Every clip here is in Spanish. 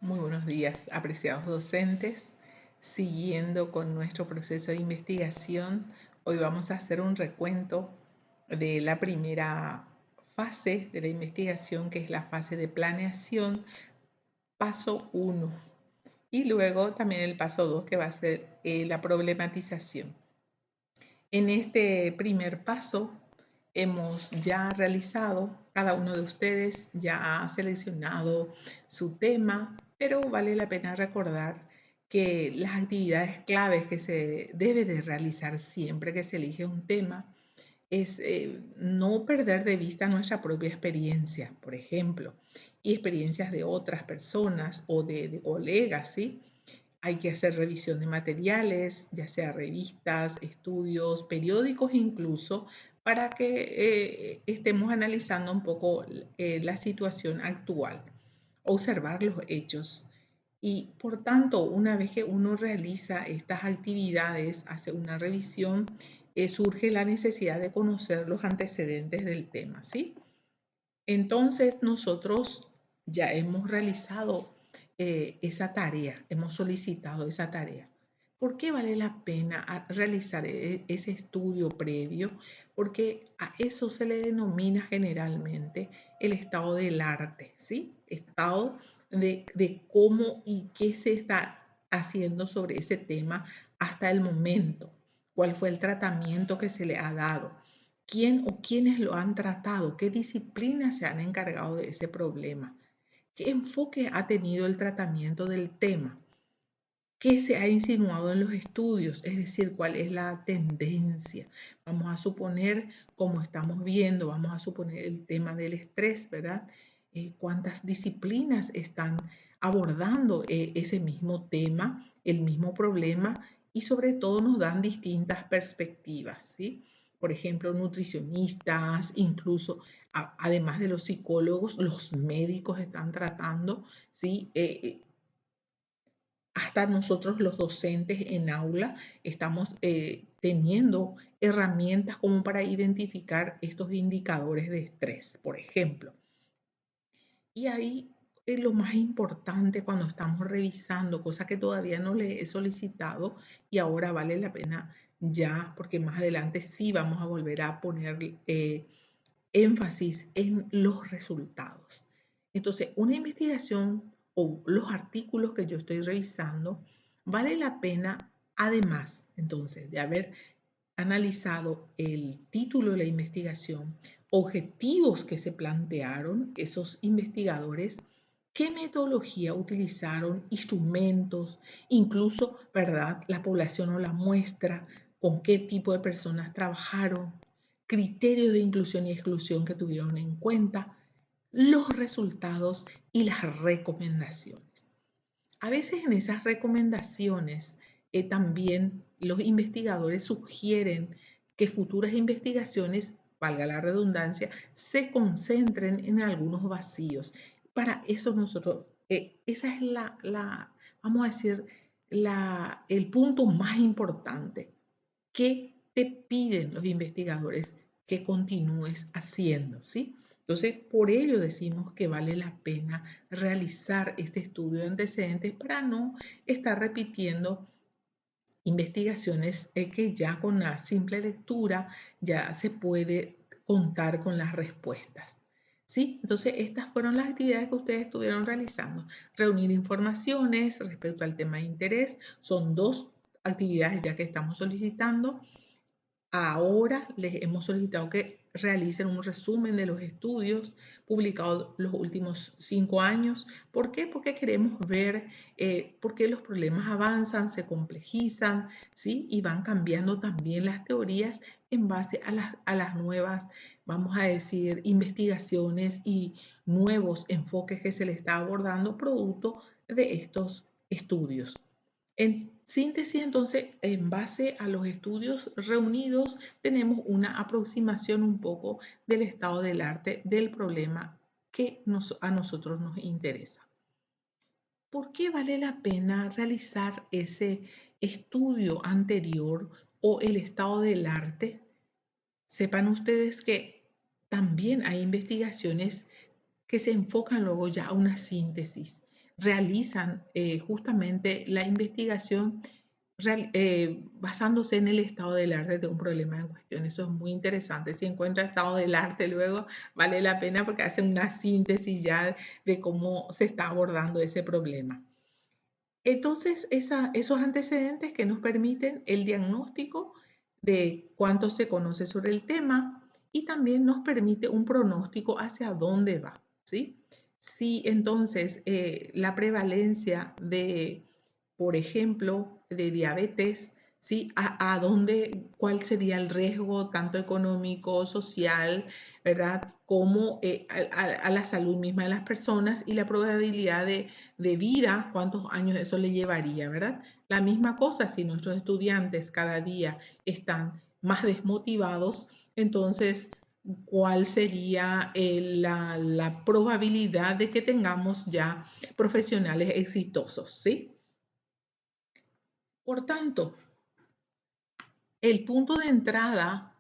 Muy buenos días, apreciados docentes. Siguiendo con nuestro proceso de investigación, hoy vamos a hacer un recuento de la primera fase de la investigación, que es la fase de planeación, paso 1, y luego también el paso 2, que va a ser la problematización. En este primer paso hemos ya realizado, cada uno de ustedes ya ha seleccionado su tema, pero vale la pena recordar que las actividades claves que se debe de realizar siempre que se elige un tema es no perder de vista nuestra propia experiencia, por ejemplo, y experiencias de otras personas o de colegas, ¿sí? Hay que hacer revisión de materiales, ya sea revistas, estudios, periódicos incluso, para que estemos analizando un poco la situación actual, observar los hechos. Y por tanto, una vez que uno realiza estas actividades, hace una revisión, surge la necesidad de conocer los antecedentes del tema, ¿sí? Entonces nosotros ya hemos realizado esa tarea, hemos solicitado esa tarea. ¿Por qué vale la pena realizar ese estudio previo? Porque a eso se le denomina generalmente el estado del arte, ¿sí? Estado de cómo y qué se está haciendo sobre ese tema hasta el momento, cuál fue el tratamiento que se le ha dado, quién o quiénes lo han tratado, qué disciplinas se han encargado de ese problema, qué enfoque ha tenido el tratamiento del tema, qué se ha insinuado en los estudios, es decir, cuál es la tendencia. Vamos a suponer, como estamos viendo, vamos a suponer el tema del estrés, ¿verdad? ¿Cuántas disciplinas están abordando ese mismo tema, el mismo problema, y sobre todo nos dan distintas perspectivas, ¿sí? Por ejemplo, nutricionistas, incluso además de los psicólogos, los médicos están tratando, ¿sí? Hasta nosotros los docentes en aula estamos teniendo herramientas como para identificar estos indicadores de estrés, por ejemplo. Y ahí es lo más importante cuando estamos revisando, cosa que todavía no le he solicitado y ahora vale la pena ya, porque más adelante sí vamos a volver a poner énfasis en los resultados. Entonces, una investigación o los artículos que yo estoy revisando, vale la pena, además, entonces, de haber analizado el título de la investigación, objetivos que se plantearon esos investigadores, qué metodología utilizaron, instrumentos, incluso, ¿verdad?, la población o la muestra, con qué tipo de personas trabajaron, criterios de inclusión y exclusión que tuvieron en cuenta, los resultados y las recomendaciones. A veces en esas recomendaciones también los investigadores sugieren que futuras investigaciones, valga la redundancia, se concentren en algunos vacíos. Para eso nosotros, esa es vamos a decir, el punto más importante. ¿Qué te piden los investigadores que continúes haciendo? ¿Sí? Entonces, por ello decimos que vale la pena realizar este estudio de antecedentes para no estar repitiendo investigaciones que ya con la simple lectura ya se puede contar con las respuestas. ¿Sí? Entonces, estas fueron las actividades que ustedes estuvieron realizando. Reunir informaciones respecto al tema de interés. Son dos actividades ya que estamos solicitando. Ahora les hemos solicitado que realicen un resumen de los estudios publicados los últimos 5 años. ¿Por qué? Porque queremos ver por qué los problemas avanzan, se complejizan, ¿sí? Y van cambiando también las teorías en base a las nuevas, vamos a decir, investigaciones y nuevos enfoques que se le está abordando producto de estos estudios. En síntesis, entonces, en base a los estudios reunidos, tenemos una aproximación un poco del estado del arte del problema que a nosotros nos interesa. ¿Por qué vale la pena realizar ese estudio anterior o el estado del arte? Sepan ustedes que también hay investigaciones que se enfocan luego ya a una síntesis. realizan justamente la investigación basándose en el estado del arte de un problema en cuestión. Eso es muy interesante. Si encuentra estado del arte luego, vale la pena porque hace una síntesis ya de cómo se está abordando ese problema. Entonces, esos antecedentes que nos permiten el diagnóstico de cuánto se conoce sobre el tema y también nos permite un pronóstico hacia dónde va, ¿sí? Si entonces la prevalencia de, por ejemplo, de diabetes, ¿sí? A dónde, cuál sería el riesgo tanto económico, social, ¿verdad? Como a la salud misma de las personas y la probabilidad de vida, cuántos años eso le llevaría, ¿verdad? La misma cosa, si nuestros estudiantes cada día están más desmotivados, entonces, ¿cuál sería la probabilidad de que tengamos ya profesionales exitosos, ¿sí? Por tanto, el punto de entrada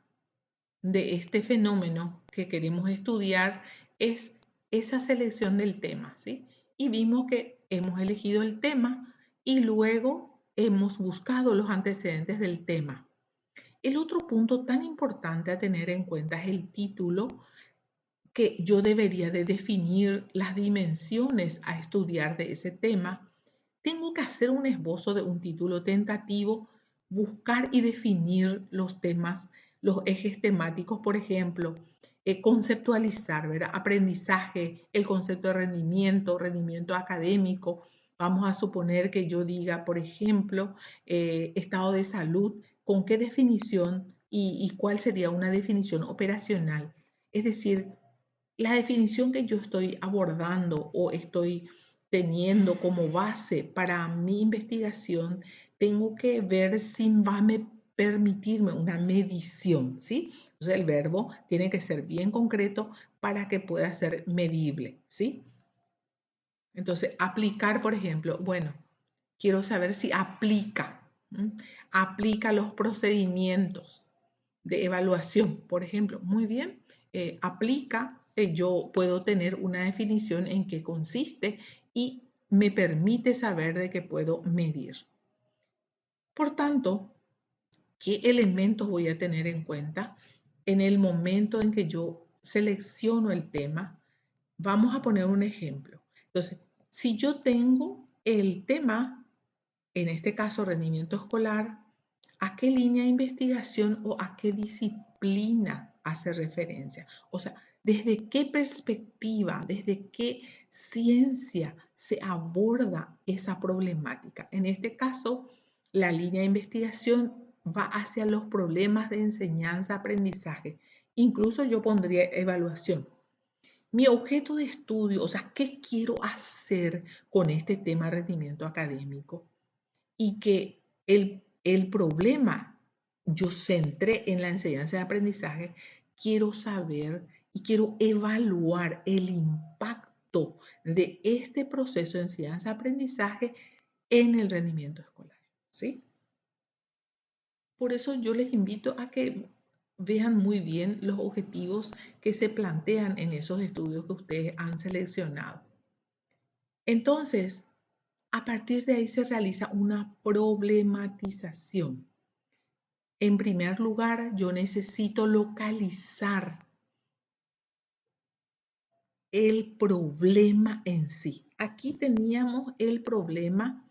de este fenómeno que queremos estudiar es esa selección del tema, ¿sí? Y vimos que hemos elegido el tema y luego hemos buscado los antecedentes del tema. El otro punto tan importante a tener en cuenta es el título, que yo debería de definir las dimensiones a estudiar de ese tema. Tengo que hacer un esbozo de un título tentativo, buscar y definir los temas, los ejes temáticos, por ejemplo, conceptualizar, ¿verdad? Aprendizaje, el concepto de rendimiento, rendimiento académico. Vamos a suponer que yo diga, por ejemplo, estado de salud, ¿con qué definición y cuál sería una definición operacional? Es decir, la definición que yo estoy abordando o estoy teniendo como base para mi investigación, tengo que ver si va a permitirme una medición, ¿sí? Entonces el verbo tiene que ser bien concreto para que pueda ser medible, ¿sí? Entonces, aplicar, por ejemplo, bueno, quiero saber si aplica, aplica los procedimientos de evaluación, por ejemplo. Muy bien, aplica, yo puedo tener una definición en qué consiste y me permite saber de qué puedo medir. Por tanto, ¿qué elementos voy a tener en cuenta en el momento en que yo selecciono el tema? Vamos a poner un ejemplo. Entonces, si yo tengo el tema, en este caso rendimiento escolar, ¿a qué línea de investigación o a qué disciplina hace referencia? O sea, ¿desde qué perspectiva, desde qué ciencia se aborda esa problemática? En este caso, la línea de investigación va hacia los problemas de enseñanza-aprendizaje. Incluso yo pondría evaluación. Mi objeto de estudio, o sea, ¿qué quiero hacer con este tema de rendimiento académico? Y que el problema yo centré en la enseñanza de aprendizaje, quiero saber y quiero evaluar el impacto de este proceso de enseñanza-aprendizaje en el rendimiento escolar, ¿sí? Por eso yo les invito a que vean muy bien los objetivos que se plantean en esos estudios que ustedes han seleccionado. Entonces, a partir de ahí se realiza una problematización. En primer lugar, yo necesito localizar el problema en sí. Aquí teníamos el problema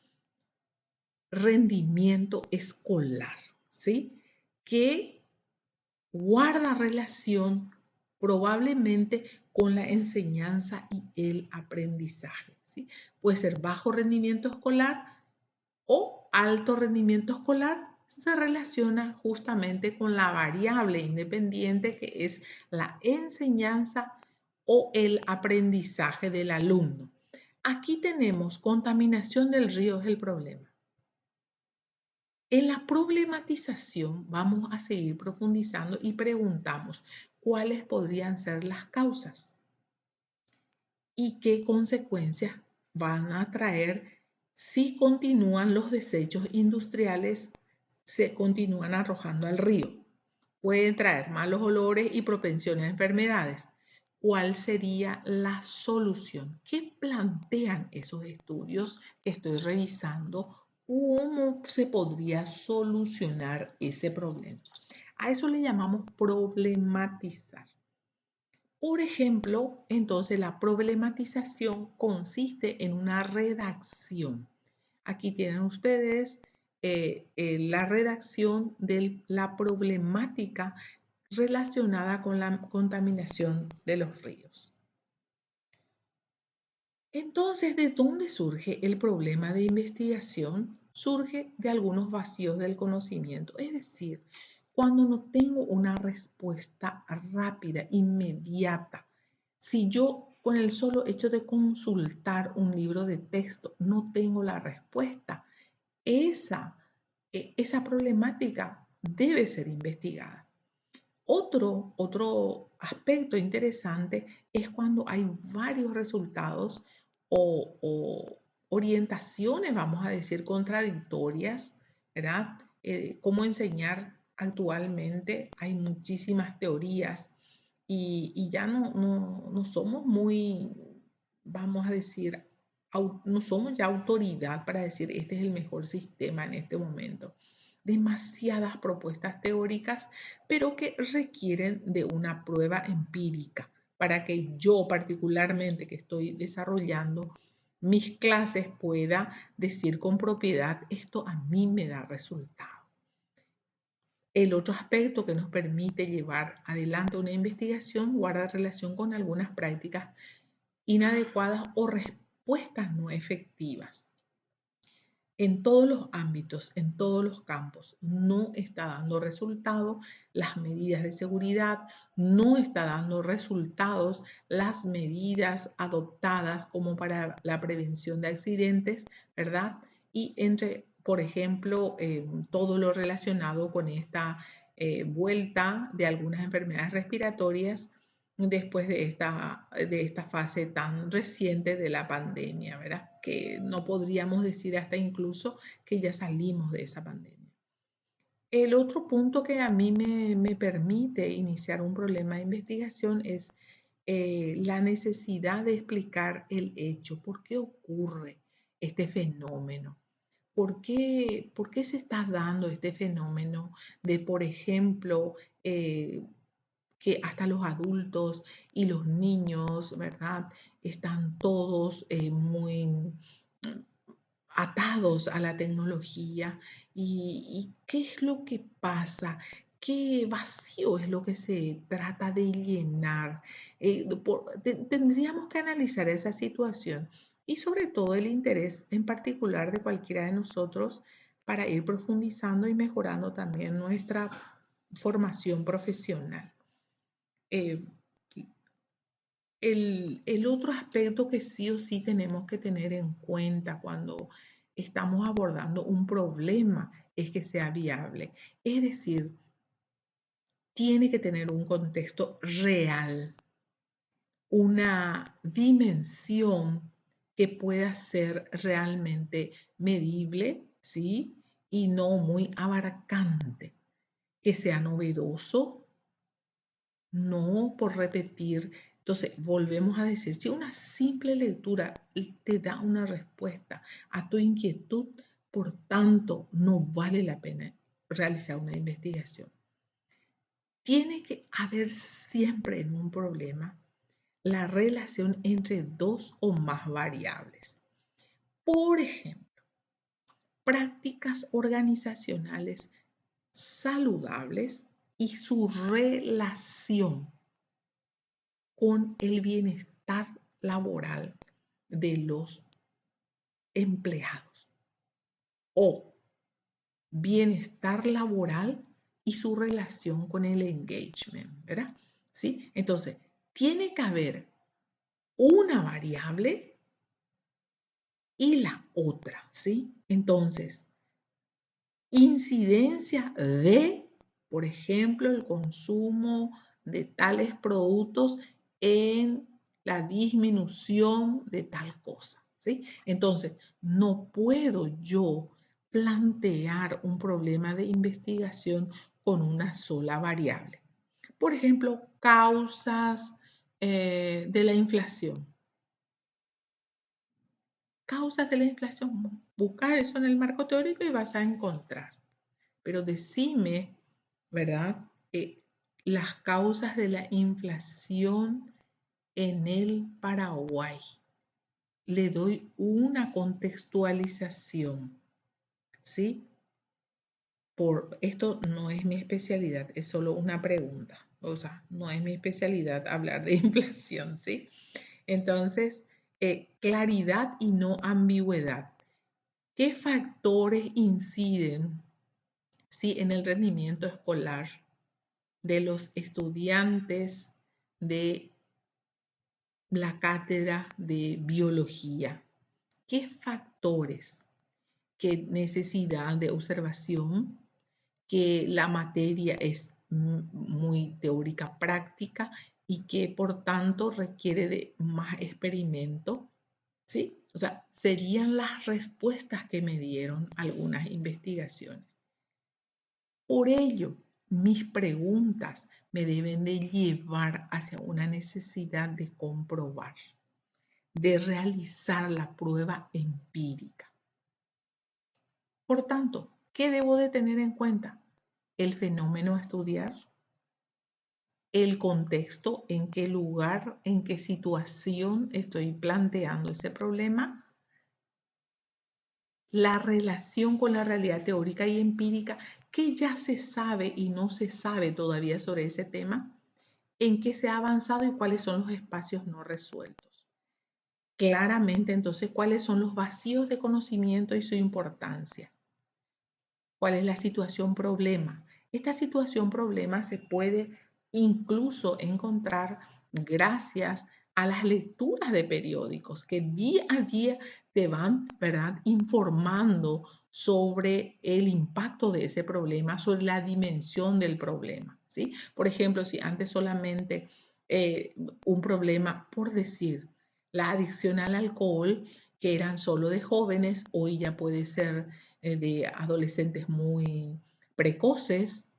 rendimiento escolar, ¿sí? Que guarda relación probablemente con la enseñanza y el aprendizaje, ¿sí? Puede ser bajo rendimiento escolar o alto rendimiento escolar, se relaciona justamente con la variable independiente que es la enseñanza o el aprendizaje del alumno. Aquí tenemos contaminación del río, es el problema. En la problematización vamos a seguir profundizando y preguntamos cuáles podrían ser las causas y qué consecuencias van a traer si continúan los desechos industriales, se continúan arrojando al río. Pueden traer malos olores y propensiones a enfermedades. ¿Cuál sería la solución? ¿Qué plantean esos estudios que estoy revisando? ¿Cómo se podría solucionar ese problema? A eso le llamamos problematizar. Por ejemplo, entonces la problematización consiste en una redacción. Aquí tienen ustedes la redacción de la problemática relacionada con la contaminación de los ríos. Entonces, ¿de dónde surge el problema de investigación? Surge de algunos vacíos del conocimiento, es decir, cuando no tengo una respuesta rápida, inmediata. Si yo con el solo hecho de consultar un libro de texto no tengo la respuesta, esa problemática debe ser investigada. Otro aspecto interesante es cuando hay varios resultados o orientaciones, vamos a decir, contradictorias, ¿verdad? Cómo enseñar actualmente, hay muchísimas teorías y ya no somos muy, vamos a decir, no somos ya autoridad para decir este es el mejor sistema en este momento. Demasiadas propuestas teóricas, pero que requieren de una prueba empírica para que yo particularmente que estoy desarrollando mis clases pueda decir con propiedad, esto a mí me da resultado. El otro aspecto que nos permite llevar adelante una investigación guarda relación con algunas prácticas inadecuadas o respuestas no efectivas. En todos los ámbitos, en todos los campos, no está dando resultado las medidas de seguridad, no está dando resultados las medidas adoptadas como para la prevención de accidentes, ¿verdad? Y por ejemplo, todo lo relacionado con esta vuelta de algunas enfermedades respiratorias después de esta fase tan reciente de la pandemia, ¿verdad? Que no podríamos decir hasta incluso que ya salimos de esa pandemia. El otro punto que a mí me permite iniciar un problema de investigación es la necesidad de explicar el hecho. ¿Por qué ocurre este fenómeno? ¿Por qué se está dando este fenómeno de, por ejemplo, que hasta los adultos y los niños, ¿verdad? Están todos muy atados a la tecnología y qué es lo que pasa, qué vacío es lo que se trata de llenar. Tendríamos que analizar esa situación y sobre todo el interés en particular de cualquiera de nosotros para ir profundizando y mejorando también nuestra formación profesional. Eh, el otro aspecto que sí o sí tenemos que tener en cuenta cuando estamos abordando un problema es que sea viable. Es decir, tiene que tener un contexto real, una dimensión que pueda ser realmente medible, ¿sí? Y no muy abarcante, que sea novedoso, no por repetir. Entonces, volvemos a decir, si una simple lectura te da una respuesta a tu inquietud, por tanto, no vale la pena realizar una investigación. Tiene que haber siempre en un problema la relación entre dos o más variables. Por ejemplo, prácticas organizacionales saludables y su relación con el bienestar laboral de los empleados o bienestar laboral y su relación con el engagement, ¿verdad? ¿Sí? Entonces, tiene que haber una variable y la otra, ¿sí? Entonces, incidencia de, por ejemplo, el consumo de tales productos en la disminución de tal cosa, ¿sí? Entonces, no puedo yo plantear un problema de investigación con una sola variable. Por ejemplo, causas, de la inflación. Causas de la inflación. Busca eso en el marco teórico y vas a encontrar. Pero decime, ¿verdad? Las causas de la inflación en el Paraguay. Le doy una contextualización, ¿sí? Esto no es mi especialidad, es solo una pregunta. O sea, no es mi especialidad hablar de inflación, ¿sí? Entonces, claridad y no ambigüedad. ¿Qué factores inciden, sí, en el rendimiento escolar de los estudiantes de la cátedra de biología? ¿Qué factores? ¿Qué necesidad de observación? Que la materia es muy teórica práctica y que por tanto requiere de más experimento, ¿sí? O sea, serían las respuestas que me dieron algunas investigaciones. Por ello, mis preguntas me deben de llevar hacia una necesidad de comprobar, de realizar la prueba empírica. Por tanto, ¿qué debo de tener en cuenta? El fenómeno a estudiar, el contexto, en qué lugar, en qué situación estoy planteando ese problema, la relación con la realidad teórica y empírica, qué ya se sabe y no se sabe todavía sobre ese tema, en qué se ha avanzado y cuáles son los espacios no resueltos. Claramente, entonces, cuáles son los vacíos de conocimiento y su importancia. ¿Cuál es la situación problema? Esta situación problema se puede incluso encontrar gracias a las lecturas de periódicos que día a día te van, ¿verdad?, informando sobre el impacto de ese problema, sobre la dimensión del problema, ¿sí? Por ejemplo, si antes solamente un problema, por decir, la adicción al alcohol, que eran solo de jóvenes, hoy ya puede ser de adolescentes muy precoces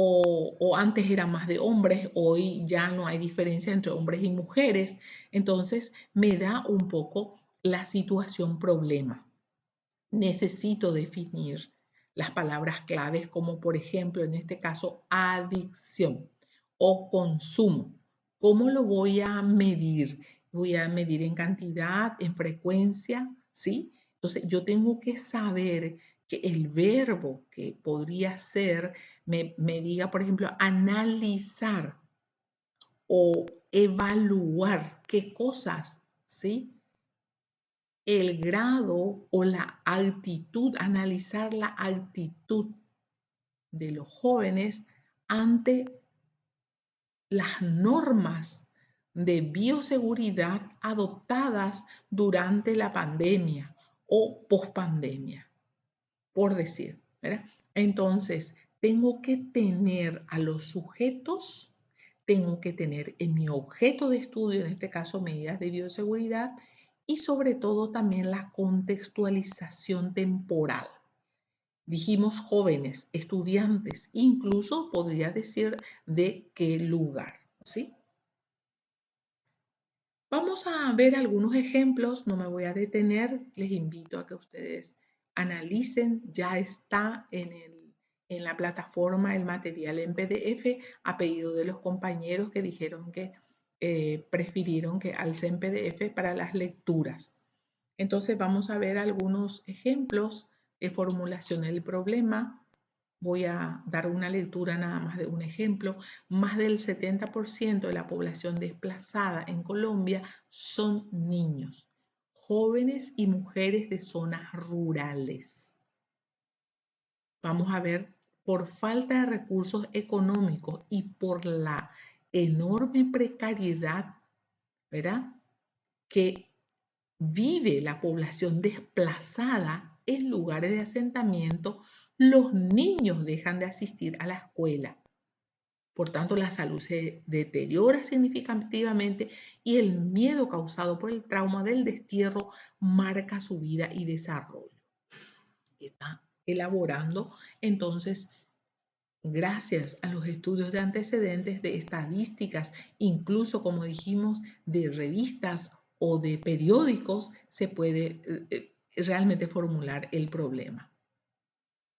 o antes era más de hombres, hoy ya no hay diferencia entre hombres y mujeres. Entonces me da un poco la situación problema. Necesito definir las palabras claves como por ejemplo en este caso adicción o consumo. ¿Cómo lo voy a medir? Voy a medir en cantidad, en frecuencia, ¿sí? Entonces yo tengo que saber que el verbo que podría ser me diga, por ejemplo, analizar o evaluar qué cosas, ¿sí? El grado o la actitud, analizar la actitud de los jóvenes ante las normas de bioseguridad adoptadas durante la pandemia o pospandemia, por decir, ¿verdad? Entonces, tengo que tener a los sujetos, tengo que tener en mi objeto de estudio, en este caso medidas de bioseguridad, y sobre todo también la contextualización temporal. Dijimos jóvenes, estudiantes, incluso podría decir de qué lugar, ¿sí? Vamos a ver algunos ejemplos, no me voy a detener, les invito a que ustedes analicen, ya está en la plataforma el material en PDF a pedido de los compañeros que dijeron que prefirieron que alce en PDF para las lecturas. Entonces vamos a ver algunos ejemplos de formulación del problema. Voy a dar una lectura nada más de un ejemplo. Más del 70% de la población desplazada en Colombia son niños, jóvenes y mujeres de zonas rurales. Vamos a ver, por falta de recursos económicos y por la enorme precariedad, ¿verdad?, que vive la población desplazada en lugares de asentamiento, los niños dejan de asistir a la escuela. Por tanto, la salud se deteriora significativamente y el miedo causado por el trauma del destierro marca su vida y desarrollo. Está elaborando entonces gracias a los estudios de antecedentes, de estadísticas, incluso como dijimos, de revistas o de periódicos, se puede realmente formular el problema.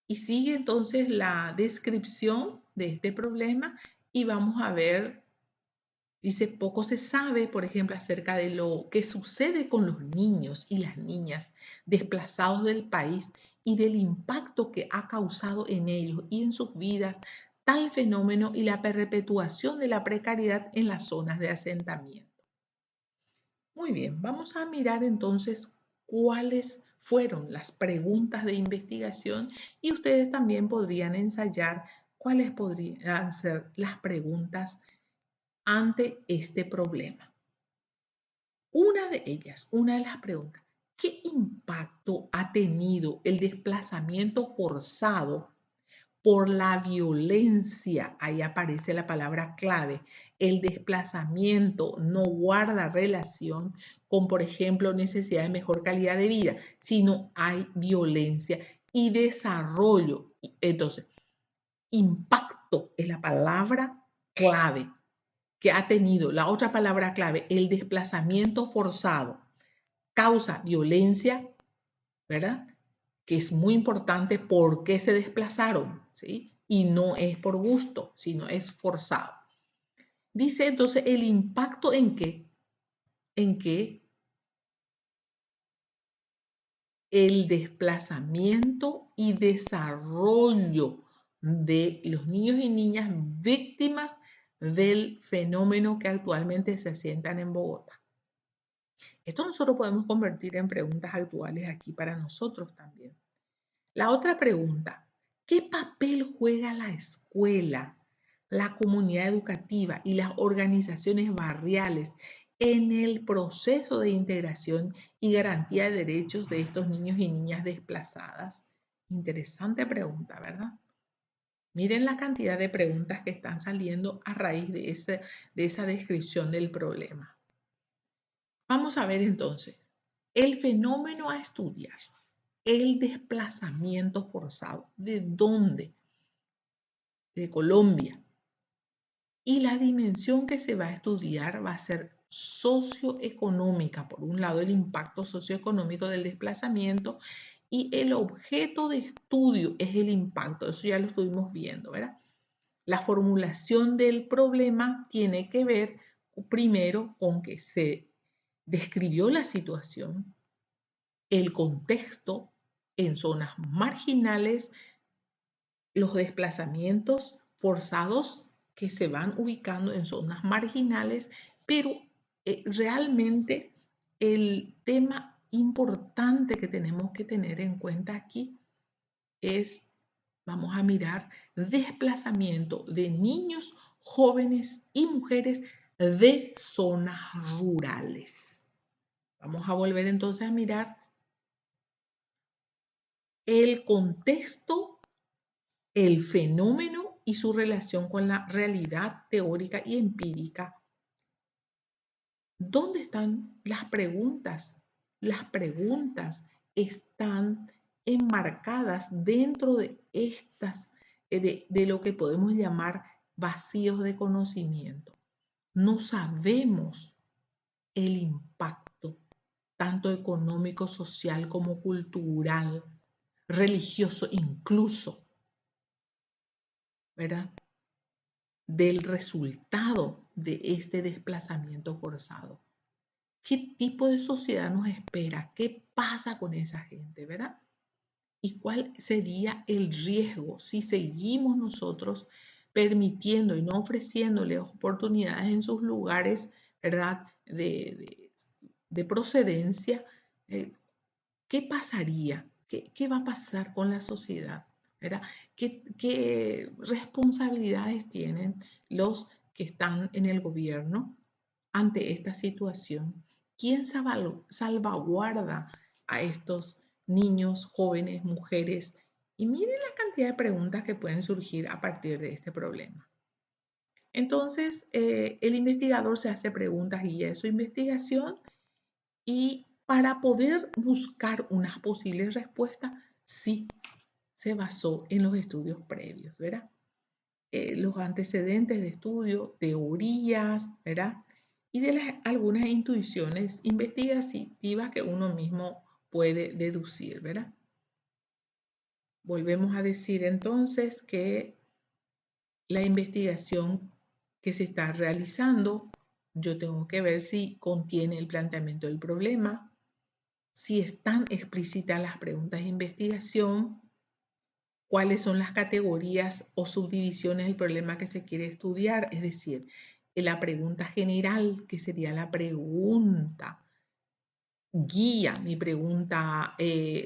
Y sigue entonces la descripción de este problema y vamos a ver, dice, poco se sabe, por ejemplo, acerca de lo que sucede con los niños y las niñas desplazados del país y del impacto que ha causado en ellos y en sus vidas tal fenómeno y la perpetuación de la precariedad en las zonas de asentamiento. Muy bien, vamos a mirar entonces cuáles fueron las preguntas de investigación y ustedes también podrían ensayar cuáles podrían ser las preguntas ante este problema. Una de las preguntas, ¿qué impacto ha tenido el desplazamiento forzado por la violencia? Ahí aparece la palabra clave. El desplazamiento no guarda relación con, por ejemplo, necesidad de mejor calidad de vida, sino hay violencia y desarrollo. Entonces, impacto es la palabra clave que ha tenido. La otra palabra clave, el desplazamiento forzado, causa violencia, ¿verdad? Que es muy importante por qué se desplazaron, ¿sí? Y no es por gusto, sino es forzado. Dice entonces el impacto en que el desplazamiento y desarrollo de los niños y niñas víctimas del fenómeno que actualmente se asientan en Bogotá. Esto nosotros podemos convertir en preguntas actuales aquí para nosotros también. La otra pregunta, ¿qué papel juega la escuela, la comunidad educativa y las organizaciones barriales en el proceso de integración y garantía de derechos de estos niños y niñas desplazadas? Interesante pregunta, ¿verdad? Miren la cantidad de preguntas que están saliendo a raíz de esa descripción del problema. Vamos a ver entonces el fenómeno a estudiar. El desplazamiento forzado. ¿De dónde? De Colombia. Y la dimensión que se va a estudiar va a ser socioeconómica. Por un lado, el impacto socioeconómico del desplazamiento y el objeto de estudio es el impacto. Eso ya lo estuvimos viendo, ¿verdad? La formulación del problema tiene que ver primero con que se describió la situación, el contexto en zonas marginales, los desplazamientos forzados que se van ubicando en zonas marginales, pero realmente el tema importante que tenemos que tener en cuenta aquí es, vamos a mirar, desplazamiento de niños, jóvenes y mujeres de zonas rurales. Vamos a volver entonces a mirar el contexto, el fenómeno y su relación con la realidad teórica y empírica. ¿Dónde están las preguntas? Las preguntas están enmarcadas dentro de estas, de lo que podemos llamar vacíos de conocimiento. No sabemos el impacto, tanto económico, social como cultural, religioso incluso, ¿verdad? Del resultado de este desplazamiento forzado. ¿Qué tipo de sociedad nos espera? ¿Qué pasa con esa gente, verdad? ¿Y cuál sería el riesgo si seguimos nosotros permitiendo y no ofreciéndoles oportunidades en sus lugares, ¿verdad? De procedencia? ¿Qué pasaría? ¿Qué va a pasar con la sociedad? ¿Verdad? ¿Qué responsabilidades tienen los que están en el gobierno ante esta situación? ¿Quién salvaguarda a estos niños, jóvenes, mujeres? Y miren la cantidad de preguntas que pueden surgir a partir de este problema. Entonces, el investigador se hace preguntas guía de su investigación y para poder buscar unas posibles respuestas, sí se basó en los estudios previos, ¿verdad? los antecedentes de estudio, teorías, ¿verdad? Y de algunas intuiciones investigativas que uno mismo puede deducir, ¿verdad? Volvemos a decir entonces que la investigación que se está realizando, yo tengo que ver si contiene el planteamiento del problema, si están explícitas las preguntas de investigación, cuáles son las categorías o subdivisiones del problema que se quiere estudiar, es decir, la pregunta general, que sería la pregunta guía, mi pregunta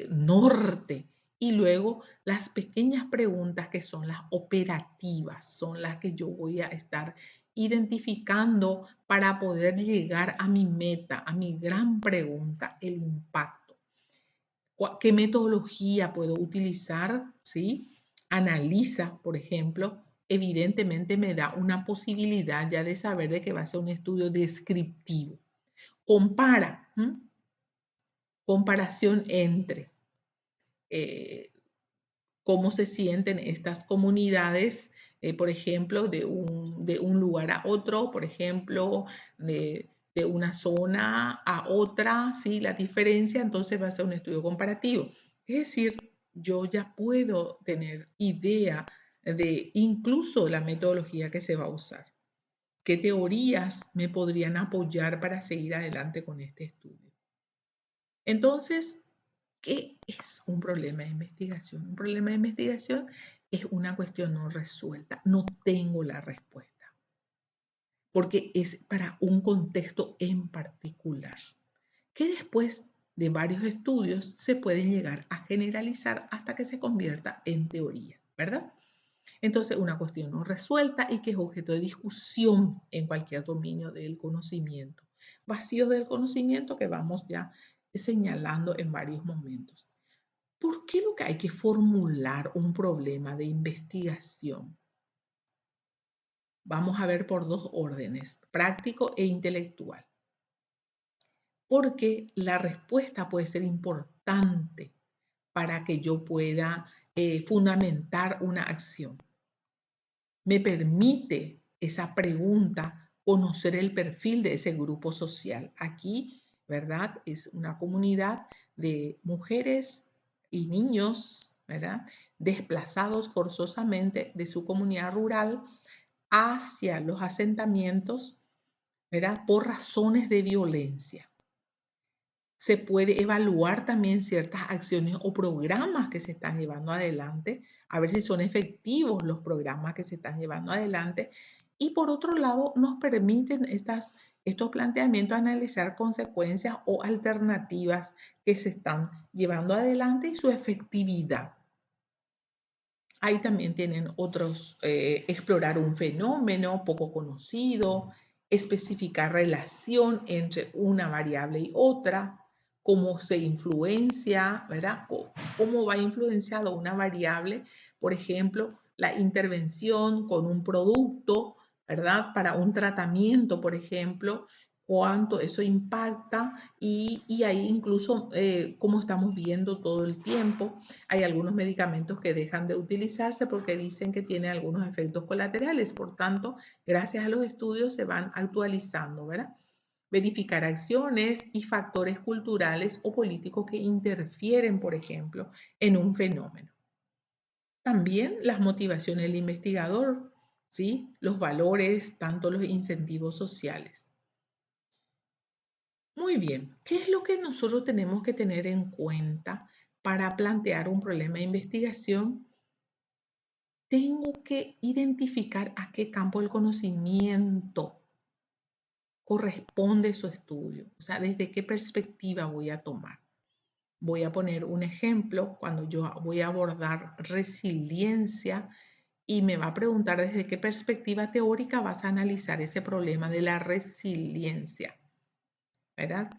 norte, y luego las pequeñas preguntas que son las operativas, son las que yo voy a estar identificando para poder llegar a mi meta, a mi gran pregunta, el impacto. ¿Qué metodología puedo utilizar? ¿Sí? Analiza, por ejemplo, evidentemente me da una posibilidad ya de saber de que va a ser un estudio descriptivo. Compara, comparación entre cómo se sienten estas comunidades, por ejemplo, de un lugar a otro, por ejemplo, de una zona a otra, ¿sí? La diferencia, entonces va a ser un estudio comparativo. Es decir, yo ya puedo tener idea de incluso la metodología que se va a usar. ¿Qué teorías me podrían apoyar para seguir adelante con este estudio? Entonces, ¿qué es un problema de investigación? Un problema de investigación es una cuestión no resuelta. No tengo la respuesta, porque es para un contexto en particular, que después de varios estudios se pueden llegar a generalizar hasta que se convierta en teoría, ¿verdad? Entonces, una cuestión no resuelta y que es objeto de discusión en cualquier dominio del conocimiento. Vacíos del conocimiento que vamos ya señalando en varios momentos. ¿Por qué lo que hay que formular un problema de investigación? Vamos a ver por dos órdenes, práctico e intelectual. Porque la respuesta puede ser importante para que yo pueda fundamentar una acción. Me permite esa pregunta conocer el perfil de ese grupo social. Aquí, ¿verdad? Es una comunidad de mujeres y niños, ¿verdad? Desplazados forzosamente de su comunidad rural hacia los asentamientos, ¿verdad? Por razones de violencia. Se puede evaluar también ciertas acciones o programas que se están llevando adelante, a ver si son efectivos los programas que se están llevando adelante. Y por otro lado, nos permiten estos planteamientos analizar consecuencias o alternativas que se están llevando adelante y su efectividad. Ahí también tienen otros, explorar un fenómeno poco conocido, especificar relación entre una variable y otra, cómo se influencia, ¿verdad? Cómo va influenciado una variable, por ejemplo, la intervención con un producto, ¿verdad? Para un tratamiento, por ejemplo, cuánto eso impacta y ahí incluso, como estamos viendo todo el tiempo, hay algunos medicamentos que dejan de utilizarse porque dicen que tienen algunos efectos colaterales. Por tanto, gracias a los estudios se van actualizando, ¿verdad? Verificar acciones y factores culturales o políticos que interfieren, por ejemplo, en un fenómeno. También las motivaciones del investigador, ¿sí? Los valores, tanto los incentivos sociales. Muy bien, ¿qué es lo que nosotros tenemos que tener en cuenta para plantear un problema de investigación? Tengo que identificar a qué campo del conocimiento corresponde su estudio, o sea, desde qué perspectiva voy a tomar. Voy a poner un ejemplo cuando yo voy a abordar resiliencia y me va a preguntar desde qué perspectiva teórica vas a analizar ese problema de la resiliencia, ¿verdad?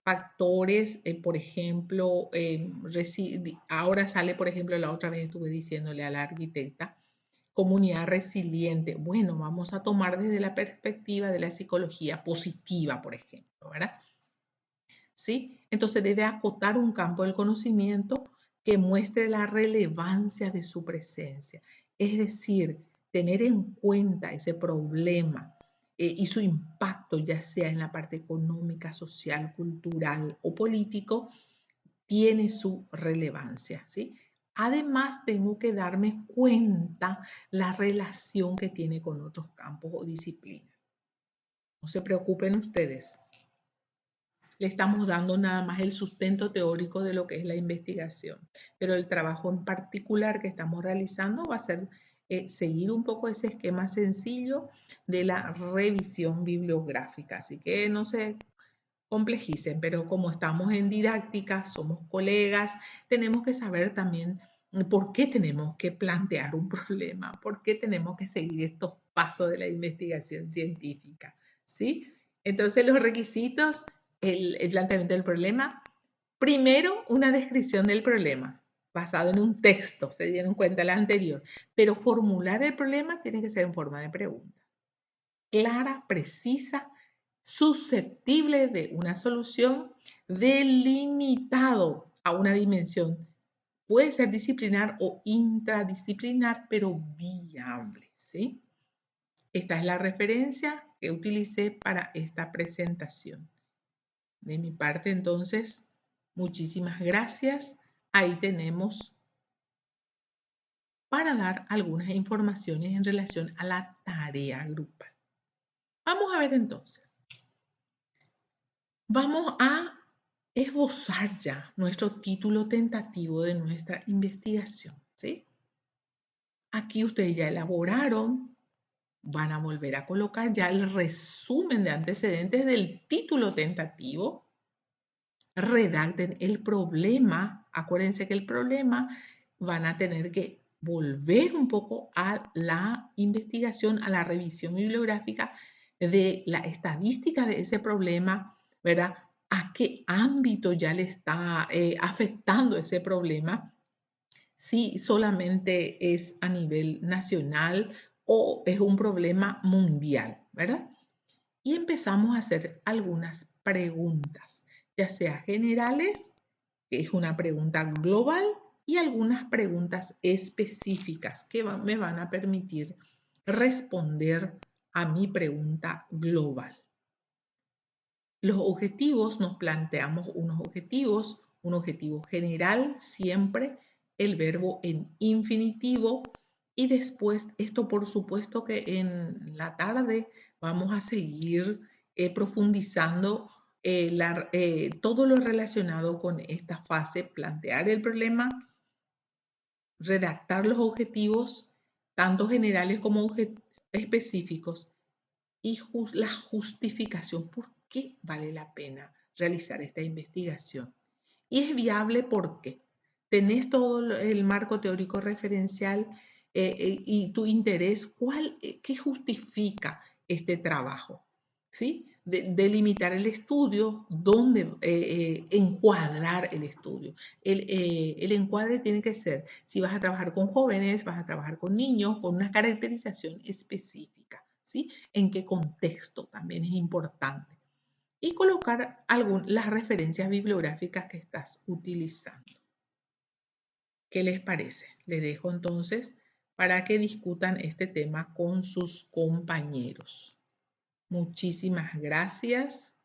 Factores, por ejemplo, ahora sale, por ejemplo, la otra vez estuve diciéndole a la arquitecta, comunidad resiliente. Bueno, vamos a tomar desde la perspectiva de la psicología positiva, por ejemplo, ¿verdad? ¿Sí? Entonces debe acotar un campo del conocimiento que muestre la relevancia de su presencia. Es decir, tener en cuenta ese problema y su impacto, ya sea en la parte económica, social, cultural o político, tiene su relevancia, ¿sí? Además, tengo que darme cuenta la relación que tiene con otros campos o disciplinas. No se preocupen ustedes. Le estamos dando nada más el sustento teórico de lo que es la investigación, pero el trabajo en particular que estamos realizando va a ser seguir un poco ese esquema sencillo de la revisión bibliográfica. Así que no se complejicen, pero como estamos en didáctica, somos colegas, tenemos que saber también por qué tenemos que plantear un problema, por qué tenemos que seguir estos pasos de la investigación científica, ¿sí? Entonces los requisitos, el planteamiento del problema, primero una descripción del problema basado en un texto, se dieron cuenta la anterior, pero formular el problema tiene que ser en forma de pregunta, clara, precisa, susceptible de una solución, delimitado a una dimensión. Puede ser disciplinar o intradisciplinar, pero viable, ¿sí? Esta es la referencia que utilicé para esta presentación. De mi parte, entonces, muchísimas gracias. Ahí tenemos para dar algunas informaciones en relación a la tarea grupal. Vamos a ver entonces. Vamos a esbozar ya nuestro título tentativo de nuestra investigación, ¿sí? Aquí ustedes ya elaboraron, van a volver a colocar ya el resumen de antecedentes del título tentativo. Redacten el problema. Acuérdense que el problema van a tener que volver un poco a la investigación, a la revisión bibliográfica de la estadística de ese problema, ¿verdad? ¿A qué ámbito ya le está afectando ese problema? Si solamente es a nivel nacional o es un problema mundial, ¿verdad? Y empezamos a hacer algunas preguntas, ya sea generales, que es una pregunta global, y algunas preguntas específicas que me van a permitir responder a mi pregunta global. Los objetivos, nos planteamos unos objetivos, un objetivo general siempre, el verbo en infinitivo, y después esto por supuesto que en la tarde vamos a seguir profundizando todo lo relacionado con esta fase, plantear el problema, redactar los objetivos, tanto generales como específicos, y la justificación, por qué vale la pena realizar esta investigación. Y es viable porque tenés todo el marco teórico referencial y tu interés, ¿qué justifica este trabajo? ¿Sí? Delimitar el estudio, dónde encuadrar el estudio. El encuadre tiene que ser, si vas a trabajar con jóvenes, vas a trabajar con niños, con una caracterización específica, ¿sí? En qué contexto también es importante. Y colocar las referencias bibliográficas que estás utilizando. ¿Qué les parece? Les dejo entonces para que discutan este tema con sus compañeros. Muchísimas gracias.